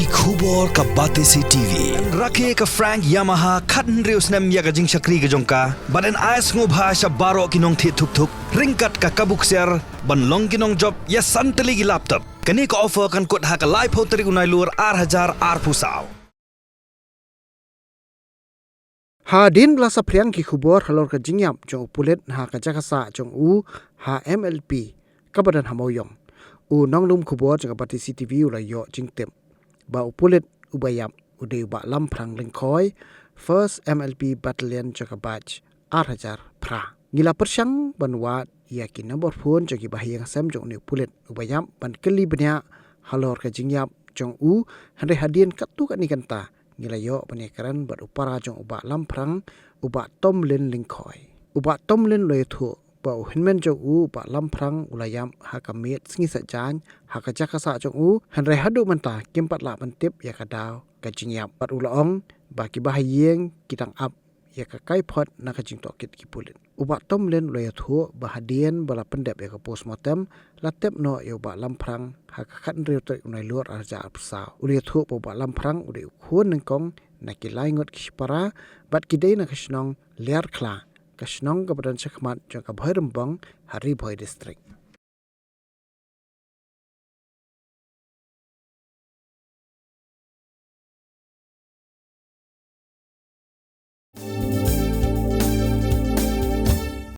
ki khubor ka bate si TV rakhe ka Frank Yamaha khatn reus nem ya ga jing shakri ga jongka baden ais ngo bhasha baro kinong thi thuk thuk ringkat ka kabuk ser ban long kinong job ya santali gi laptop kani ka offer kan kot ha ka live hoteri unai lur 8000 pusau Hadin blasa priang ki khubor halor ka jingyam jong pulet ha ka jakasa jong u ha MLP kabadan hamoyong u nonglum khubor jong pati CTV ula yo jingtem ba upulet ubayam ude ba lam prang lengkoi first MLP battalion jong batch 8000 pra ngila persyang banwat yakin nomor phone jong bahiyang sam jong ne pulet ubayam ban keli benya halor ka jingyam jong u hande hadin katu kan kanta ngilayo penekaran bat upara jong uba lamprang uba tomlin lingkoi uba tomlin loy thu ba hinmen jong u uba lamprang ulayam hakamit sngi sajan hakajaka jong u hanre hadu menta kimpat la mentip ya kadaw kajingyap bat ulaong baki bahayeng kitang ap ya kakai phot na kajing tokit kipulit uba tomlin loy thu bahadien bala pendep ya ka postmortem latep no ya uba lamprang hakakhan reutek unai lur arja apsa uli thu uba lamprang udi khun nengkong nakilai ngot kishpara bat kidei na kashnong liar khla kashnong kabadan chakmat jong ka bhoirembong hari bhoi district